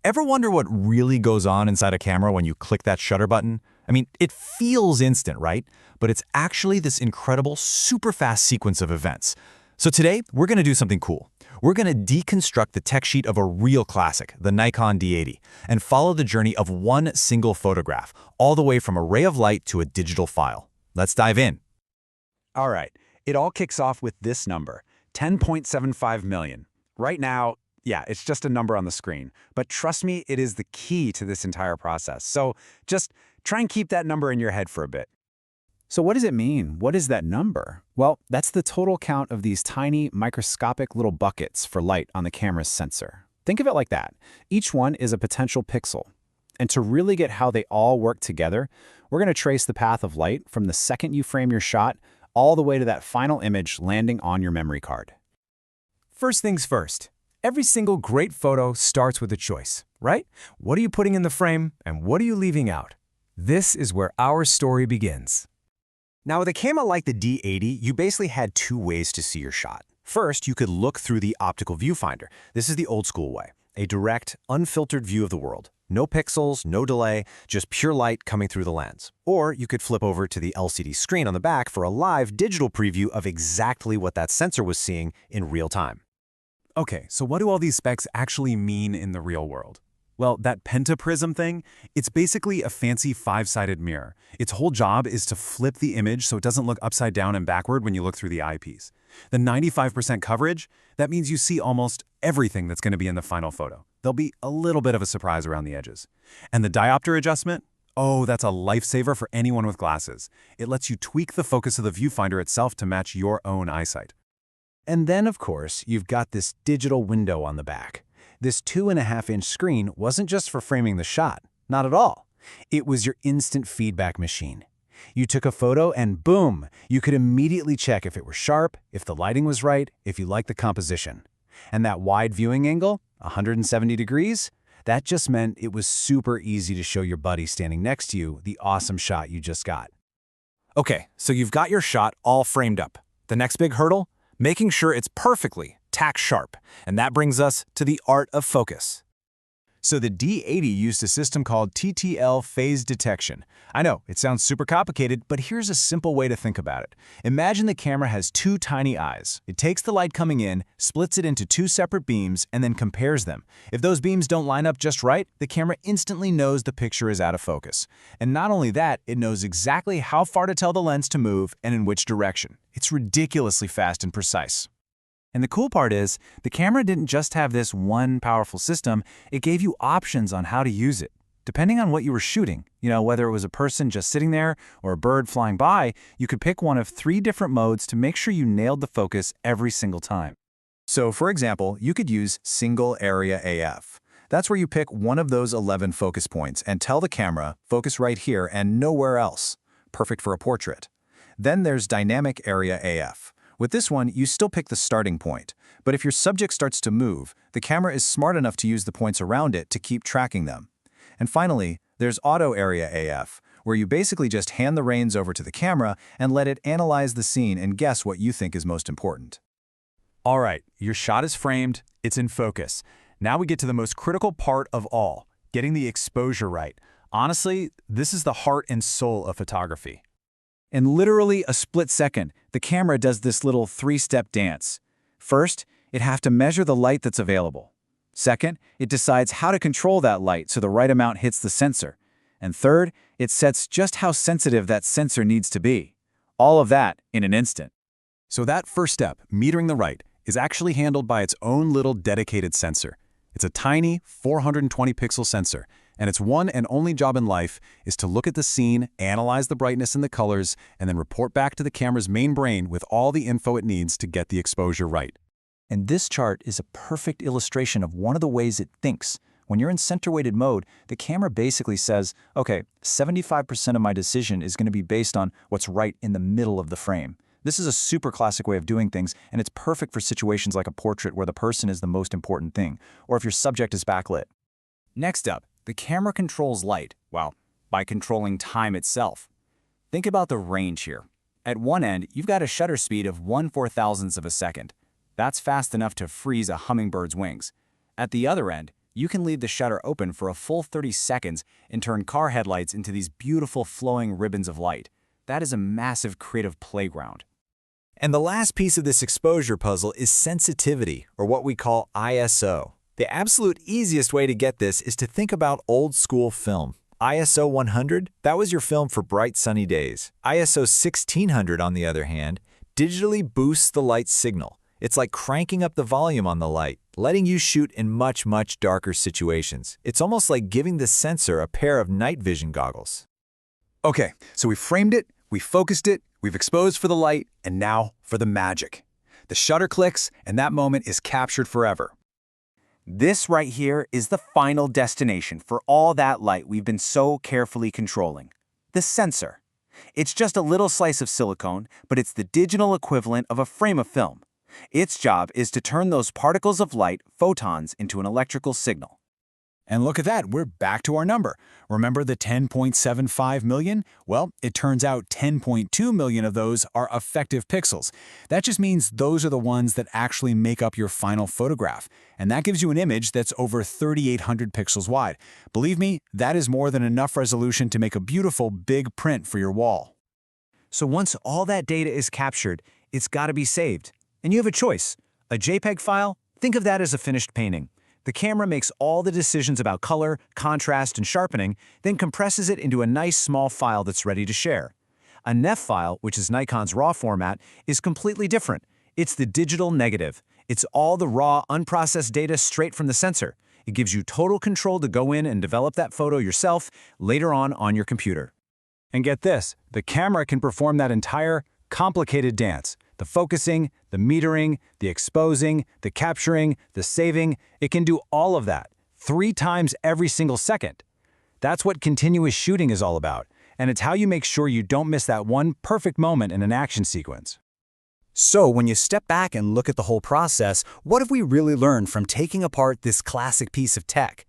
Ever wonder what really goes on inside a camera when you click that shutter button? I mean, it feels instant, right? But it's actually this incredible, super fast sequence of events. So today, we're going to do something cool. We're going to deconstruct the tech sheet of a real classic, the Nikon D80, and follow the journey of one single photograph, all the way from a ray of light to a digital file. Let's dive in. All right, it all kicks off with this number, 10.75 million. Right now, yeah, it's just a number on the screen. But trust me, it is the key to this entire process. So just try and keep that number in your head for a bit. So what does it mean? What is that number? Well, that's the total count of these tiny, microscopic little buckets for light on the camera's sensor. Think of it like that. Each one is a potential pixel. And to really get how they all work together, we're going to trace the path of light from the second you frame your shot all the way to that final image landing on your memory card. First things first. Every single great photo starts with a choice, right? What are you putting in the frame and what are you leaving out? This is where our story begins. Now, with a camera like the D80, you basically had two ways to see your shot. First, you could look through the optical viewfinder. This is the old school way, a direct, unfiltered view of the world. No pixels, no delay, just pure light coming through the lens. Or you could flip over to the LCD screen on the back for a live digital preview of exactly what that sensor was seeing in real time. Okay, so what do all these specs actually mean in the real world? Well, that pentaprism thing, it's basically a fancy five-sided mirror. Its whole job is to flip the image so it doesn't look upside down and backward when you look through the eyepiece. The 95% coverage, that means you see almost everything that's going to be in the final photo. There'll be a little bit of a surprise around the edges. And the diopter adjustment? Oh, that's a lifesaver for anyone with glasses. It lets you tweak the focus of the viewfinder itself to match your own eyesight. And then, of course, you've got this digital window on the back. This 2.5-inch screen wasn't just for framing the shot, not at all. It was your instant feedback machine. You took a photo and boom, you could immediately check if it were sharp, if the lighting was right, if you liked the composition. And that wide viewing angle, 170 degrees, that just meant it was super easy to show your buddy standing next to you the awesome shot you just got. Okay, so you've got your shot all framed up. The next big hurdle? Making sure it's perfectly tack sharp. And that brings us to the art of focus. So the D80 used a system called TTL phase detection. I know, it sounds super complicated, but here's a simple way to think about it. Imagine the camera has two tiny eyes. It takes the light coming in, splits it into two separate beams, and then compares them. If those beams don't line up just right, the camera instantly knows the picture is out of focus. And not only that, it knows exactly how far to tell the lens to move and in which direction. It's ridiculously fast and precise. And the cool part is, the camera didn't just have this one powerful system, it gave you options on how to use it. Depending on what you were shooting, whether it was a person just sitting there or a bird flying by, you could pick one of 3 different modes to make sure you nailed the focus every single time. So for example, you could use single area AF. That's where you pick one of those 11 focus points and tell the camera, focus right here and nowhere else. Perfect for a portrait. Then there's dynamic area AF. With this one, you still pick the starting point, but if your subject starts to move, the camera is smart enough to use the points around it to keep tracking them. And finally, there's auto area AF, where you basically just hand the reins over to the camera and let it analyze the scene and guess what you think is most important. All right, your shot is framed, it's in focus. Now we get to the most critical part of all, getting the exposure right. Honestly, this is the heart and soul of photography. In literally a split second, the camera does this little 3-step dance. First, it has to measure the light that's available. Second, it decides how to control that light so the right amount hits the sensor. And third, it sets just how sensitive that sensor needs to be. All of that in an instant. So that first step, metering the right, is actually handled by its own little dedicated sensor. It's a tiny 420 pixel sensor, and its one and only job in life is to look at the scene, analyze the brightness and the colors, and then report back to the camera's main brain with all the info it needs to get the exposure right. And this chart is a perfect illustration of one of the ways it thinks. When you're in center-weighted mode, the camera basically says, okay, 75% of my decision is going to be based on what's right in the middle of the frame. This is a super classic way of doing things, and it's perfect for situations like a portrait where the person is the most important thing, or if your subject is backlit. Next up, the camera controls light, well, by controlling time itself. Think about the range here. At one end, you've got a shutter speed of 1/4000th of a second. That's fast enough to freeze a hummingbird's wings. At the other end, You can leave the shutter open for a full 30 seconds and turn car headlights into these beautiful flowing ribbons of light. That is a massive creative playground. And the last piece of this exposure puzzle is sensitivity, or what we call ISO. The absolute easiest way to get this is to think about old school film. ISO 100, that was your film for bright sunny days. ISO 1600, on the other hand, digitally boosts the light signal. It's like cranking up the volume on the light, letting you shoot in much, much darker situations. It's almost like giving the sensor a pair of night vision goggles. Okay, so we framed it, we focused it, we've exposed for the light, and now for the magic. The shutter clicks, and that moment is captured forever. This right here is the final destination for all that light we've been so carefully controlling. The sensor. It's just a little slice of silicone, but it's the digital equivalent of a frame of film. Its job is to turn those particles of light, photons, into an electrical signal. And look at that, we're back to our number. Remember the 10.75 million? Well, it turns out 10.2 million of those are effective pixels. That just means those are the ones that actually make up your final photograph. And that gives you an image that's over 3,800 pixels wide. Believe me, that is more than enough resolution to make a beautiful big print for your wall. So once all that data is captured, it's got to be saved. And you have a choice. A JPEG file? Think of that as a finished painting. The camera makes all the decisions about color, contrast, and sharpening, then compresses it into a nice small file that's ready to share. A NEF file, which is Nikon's RAW format, is completely different. It's the digital negative. It's all the raw, unprocessed data straight from the sensor. It gives you total control to go in and develop that photo yourself later on your computer. And get this, the camera can perform that entire complicated dance. The focusing, the metering, the exposing, the capturing, the saving, it can do all of that 3 times every single second. That's what continuous shooting is all about, and it's how you make sure you don't miss that one perfect moment in an action sequence. So when you step back and look at the whole process, what have we really learned from taking apart this classic piece of tech?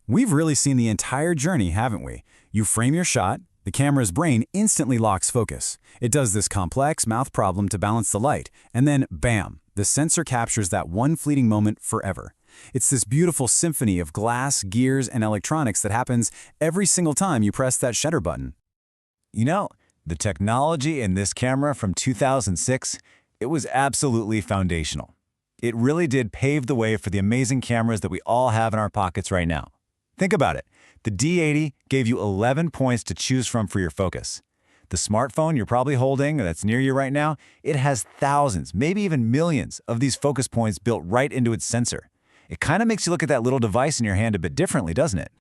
We've really seen the entire journey, haven't we? You frame your shot, the camera's brain instantly locks focus. It does this complex mouth problem to balance the light, and then bam, the sensor captures that one fleeting moment forever. It's this beautiful symphony of glass, gears, and electronics that happens every single time you press that shutter button. You know, the technology in this camera from 2006, it was absolutely foundational. It really did pave the way for the amazing cameras that we all have in our pockets right now. Think about it. The D80 gave you 11 points to choose from for your focus. The smartphone you're probably holding or that's near you right now, it has thousands, maybe even millions of these focus points built right into its sensor. It kind of makes you look at that little device in your hand a bit differently, doesn't it?